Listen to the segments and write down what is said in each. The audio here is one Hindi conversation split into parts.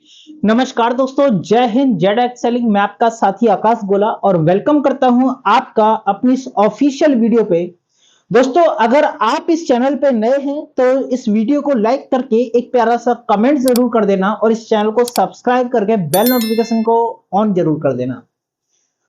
नमस्कार दोस्तों, जय हिंद। जेड एक्सेलिंग मैं आपका साथी आकाश गोला और वेलकम करता हूं आपका अपनी इस ऑफिशियल वीडियो पे। दोस्तों, अगर आप इस चैनल पे नए हैं तो इस वीडियो को लाइक करके एक प्यारा सा कमेंट जरूर कर देना और इस चैनल को सब्सक्राइब करके बेल नोटिफिकेशन को ऑन जरूर कर देना।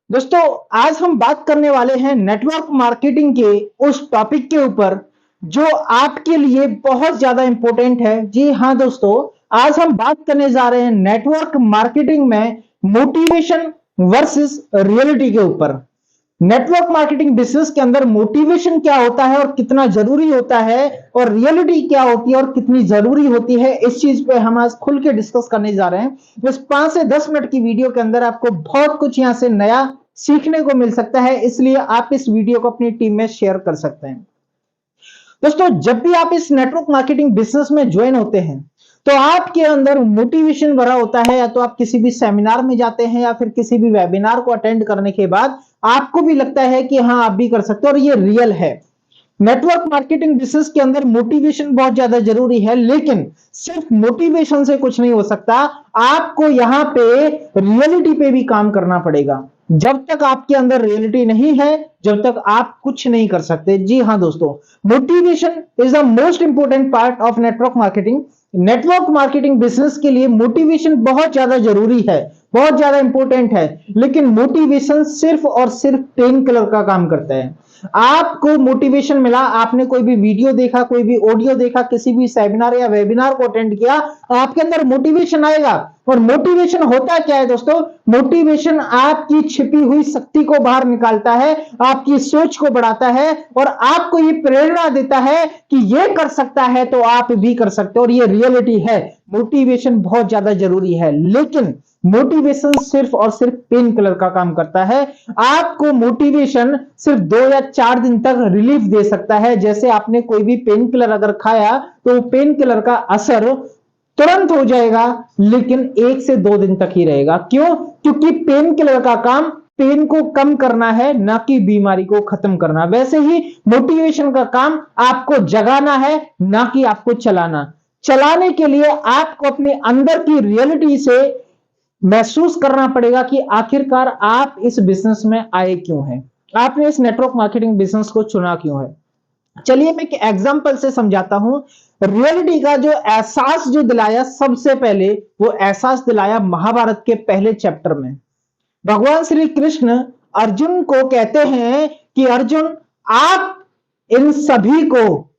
दोस्तों, आज हम बात करने वाले हैं नेटवर्क मार्केटिंग के उस टॉपिक के ऊपर जो आपके लिए बहुत ज्यादा इंपॉर्टेंट है। जी हाँ दोस्तों, आज हम बात करने जा रहे हैं नेटवर्क मार्केटिंग में मोटिवेशन वर्सेस रियलिटी के ऊपर। नेटवर्क मार्केटिंग बिजनेस के अंदर मोटिवेशन क्या होता है और कितना जरूरी होता है, और रियलिटी क्या होती है और कितनी जरूरी होती है, इस चीज पे हम आज खुल के डिस्कस करने जा रहे हैं। इस 5 से 10 मिनट की वीडियो के अंदर आपको बहुत कुछ यहां से नया सीखने को मिल सकता है, इसलिए आप इस वीडियो को अपनी टीम में शेयर कर सकते हैं। दोस्तों, जब भी आप इस नेटवर्क मार्केटिंग बिजनेस में ज्वाइन होते हैं तो आपके अंदर मोटिवेशन भरा होता है, या तो आप किसी भी सेमिनार में जाते हैं या फिर किसी भी वेबिनार को अटेंड करने के बाद आपको भी लगता है कि हाँ आप भी कर सकते हो, और ये रियल है। नेटवर्क मार्केटिंग बिजनेस के अंदर मोटिवेशन बहुत ज्यादा जरूरी है, लेकिन सिर्फ मोटिवेशन से कुछ नहीं हो सकता। आपको यहां पे रियलिटी पे भी काम करना पड़ेगा। जब तक आपके अंदर रियलिटी नहीं है, जब तक आप कुछ नहीं कर सकते। जी हाँ दोस्तों, motivation is the most important part of network marketing. Network marketing business के लिए मोटिवेशन बहुत ज्यादा जरूरी है, बहुत ज्यादा इंपॉर्टेंट है, लेकिन मोटिवेशन सिर्फ और सिर्फ पेन किलर का काम करता है। आपको मोटिवेशन मिला, आपने कोई भी वीडियो देखा, कोई भी ऑडियो देखा, किसी भी सेमिनार या वेबिनार को अटेंड किया, आपके अंदर मोटिवेशन आएगा। और मोटिवेशन होता क्या है दोस्तों? मोटिवेशन आपकी छिपी हुई शक्ति को बाहर निकालता है, आपकी सोच को बढ़ाता है और आपको ये प्रेरणा देता है कि ये कर सकता है तो आप भी कर सकते हो, और ये रियलिटी है। मोटिवेशन बहुत ज्यादा जरूरी है, लेकिन मोटिवेशन सिर्फ और सिर्फ पेन किलर का काम करता है। आपको मोटिवेशन सिर्फ 2 या 4 दिन तक रिलीफ दे सकता है। जैसे आपने कोई भी पेन किलर अगर खाया तो पेन किलर का असर तुरंत हो जाएगा, लेकिन 1 से 2 दिन तक ही रहेगा। क्यों? क्योंकि पेन किलर का काम पेन को कम करना है, ना कि बीमारी को खत्म करना। वैसे ही मोटिवेशन का काम आपको जगाना है, ना कि आपको चलाना। चलाने के लिए आपको अपने अंदर की रियलिटी से महसूस करना पड़ेगा कि आखिरकार आप इस बिजनेस में आए क्यों हैं, आपने इस नेटवर्क मार्केटिंग बिजनेस को चुना क्यों है। चलिए मैं एक एग्जांपल से समझाता हूं। रियलिटी का जो एहसास जो दिलाया, सबसे पहले वो एहसास दिलाया महाभारत के पहले चैप्टर में। भगवान श्री कृष्ण अर्जुन को कहते हैं कि अर्जुन, आप इन सभी को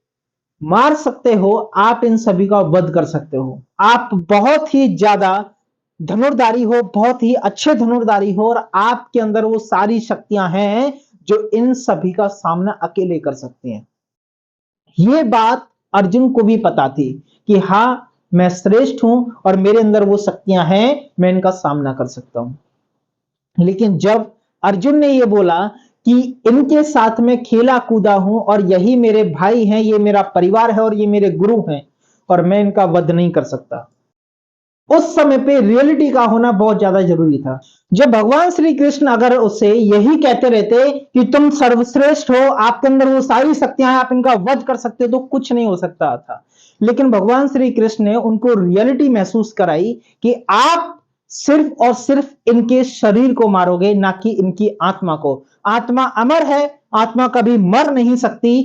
मार सकते हो, आप इन सभी का वध कर सकते हो। आप बहुत ही ज्यादा धनुर्धारी हो, बहुत ही अच्छे धनुर्धारी हो, और आपके अंदर वो सारी शक्तियां हैं जो इन सभी का सामना अकेले कर सकती हैं। ये बात अर्जुन को भी पता थी कि हाँ, मैं श्रेष्ठ हूं और मेरे अंदर वो शक्तियां हैं, मैं इनका सामना कर सकता हूं। लेकिन जब अर्जुन ने ये बोला कि इनके साथ में खेला कूदा हूं और यही मेरे भाई हैं, ये मेरा परिवार है और ये मेरे गुरु हैं, और मैं इनका वध नहीं कर सकता, उस समय पे रियलिटी का होना बहुत ज्यादा जरूरी था। जब भगवान श्री कृष्ण अगर उससे यही कहते रहते कि तुम सर्वश्रेष्ठ हो, आपके अंदर वो सारी शक्तियां हैं, आप इनका वध कर सकते हो, तो कुछ नहीं हो सकता था। लेकिन भगवान श्री कृष्ण ने उनको रियलिटी महसूस कराई कि आप सिर्फ और सिर्फ इनके शरीर को मारोगे, ना कि इनकी आत्मा को। आत्मा अमर है, आत्मा कभी मर नहीं सकती।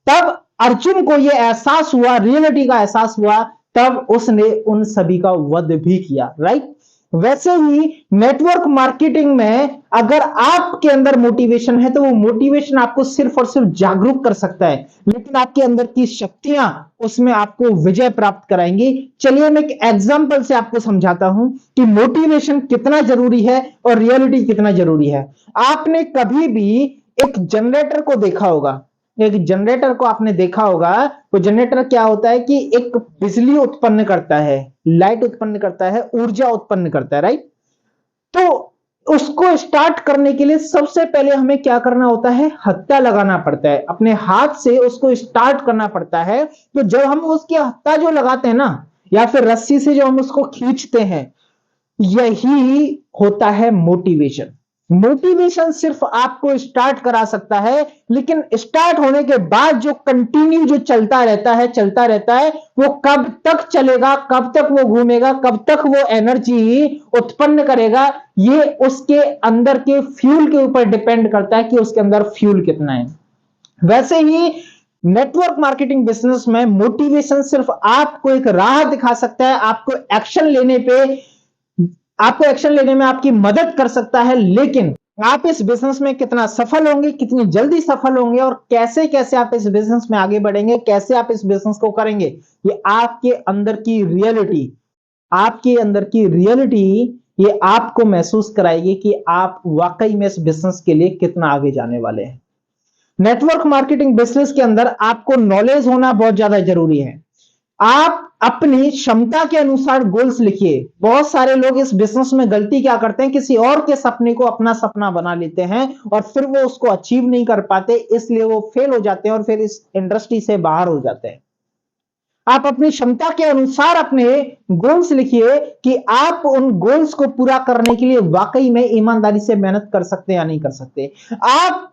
तब अर्जुन को यह एहसास हुआ, रियलिटी का एहसास हुआ, तब उसने उन सभी का वध भी किया। राइट? वैसे ही नेटवर्क मार्केटिंग में अगर आपके अंदर मोटिवेशन है तो वो मोटिवेशन आपको सिर्फ और सिर्फ जागरूक कर सकता है, लेकिन आपके अंदर की शक्तियां उसमें आपको विजय प्राप्त कराएंगी। चलिए मैं एक एग्जांपल से आपको समझाता हूं कि मोटिवेशन कितना जरूरी है और रियलिटी कितना जरूरी है। आपने कभी भी एक जनरेटर को देखा होगा, एक जनरेटर को आपने देखा होगा। तो जनरेटर क्या होता है कि एक बिजली उत्पन्न करता है, लाइट उत्पन्न करता है, ऊर्जा उत्पन्न करता है। राइट? तो उसको स्टार्ट करने के लिए सबसे पहले हमें क्या करना होता है? हत्था लगाना पड़ता है, अपने हाथ से उसको स्टार्ट करना पड़ता है। तो जब हम उसके हत्था जो लगाते हैं ना, या फिर रस्सी से जो हम उसको खींचते हैं, यही होता है मोटिवेशन। मोटिवेशन सिर्फ आपको स्टार्ट करा सकता है, लेकिन स्टार्ट होने के बाद जो कंटिन्यू जो चलता रहता है, वो कब तक चलेगा, कब तक वो घूमेगा, कब तक वो एनर्जी उत्पन्न करेगा, ये उसके अंदर के फ्यूल के ऊपर डिपेंड करता है कि उसके अंदर फ्यूल कितना है। वैसे ही नेटवर्क मार्केटिंग बिजनेस में मोटिवेशन सिर्फ आपको एक राह दिखा सकता है, आपको एक्शन लेने में आपकी मदद कर सकता है, लेकिन आप इस बिजनेस में कितना सफल होंगे, कितनी जल्दी सफल होंगे और कैसे कैसे आप इस बिजनेस में आगे बढ़ेंगे, कैसे आप इस बिजनेस को करेंगे, ये आपके अंदर की रियलिटी ये आपको महसूस कराएगी कि आप वाकई में इस बिजनेस के लिए कितना आगे जाने वाले हैं। नेटवर्क मार्केटिंग बिजनेस के अंदर आपको नॉलेज होना बहुत ज्यादा जरूरी है। आप अपनी क्षमता के अनुसार गोल्स लिखिए। बहुत सारे लोग इस बिजनेस में गलती क्या करते हैं, किसी और के सपने को अपना सपना बना लेते हैं और फिर वो उसको अचीव नहीं कर पाते, इसलिए वो फेल हो जाते हैं और फिर इस इंडस्ट्री से बाहर हो जाते हैं। आप अपनी क्षमता के अनुसार अपने गोल्स लिखिए कि आप उन गोल्स को पूरा करने के लिए वाकई में ईमानदारी से मेहनत कर सकते हैं या नहीं कर सकते। आप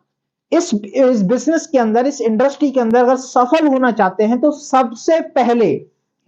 इस बिजनेस के अंदर, इस इंडस्ट्री के अंदर अगर सफल होना चाहते हैं तो सबसे पहले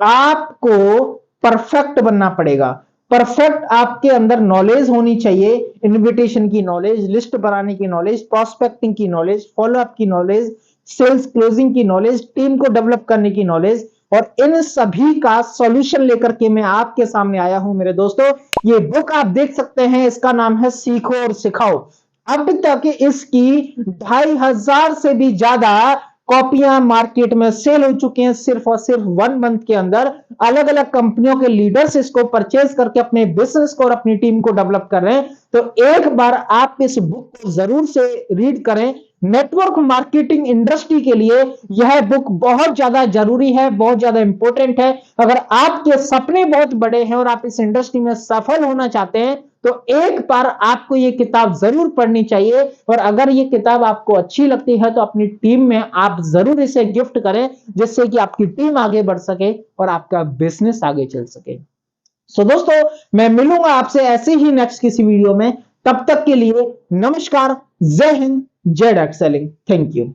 आपको परफेक्ट बनना पड़ेगा। परफेक्ट आपके अंदर नॉलेज होनी चाहिए, इन्विटेशन की नॉलेज, लिस्ट बनाने की नॉलेज, प्रोस्पेक्टिंग की नॉलेज, फॉलोअप की नॉलेज, सेल्स क्लोजिंग की नॉलेज, टीम को डेवलप करने की नॉलेज, और इन सभी का सॉल्यूशन लेकर के मैं आपके सामने आया हूं मेरे दोस्तों। ये बुक आप देख सकते हैं, इसका नाम है सीखो और सिखाओ। अब तक इसकी 2500 से भी ज्यादा कॉपियां मार्केट में सेल हो चुके हैं, सिर्फ और सिर्फ 1 मंथ के अंदर। अलग अलग कंपनियों के लीडर्स इसको परचेज करके अपने बिजनेस को और अपनी टीम को डेवलप कर रहे हैं। तो एक बार आप इस बुक को जरूर से रीड करें। नेटवर्क मार्केटिंग इंडस्ट्री के लिए यह बुक बहुत ज्यादा जरूरी है, बहुत ज्यादा इंपॉर्टेंट है। अगर आपके सपने बहुत बड़े हैं और आप इस इंडस्ट्री में सफल होना चाहते हैं तो एक बार आपको ये किताब जरूर पढ़नी चाहिए, और अगर ये किताब आपको अच्छी लगती है तो अपनी टीम में आप जरूर इसे गिफ्ट करें, जिससे कि आपकी टीम आगे बढ़ सके और आपका बिजनेस आगे चल सके। सो दोस्तों, मैं मिलूंगा आपसे ऐसे ही नेक्स्ट किसी वीडियो में। तब तक के लिए नमस्कार, जय हिंद, जय एक्सेलिंग, थैंक यू।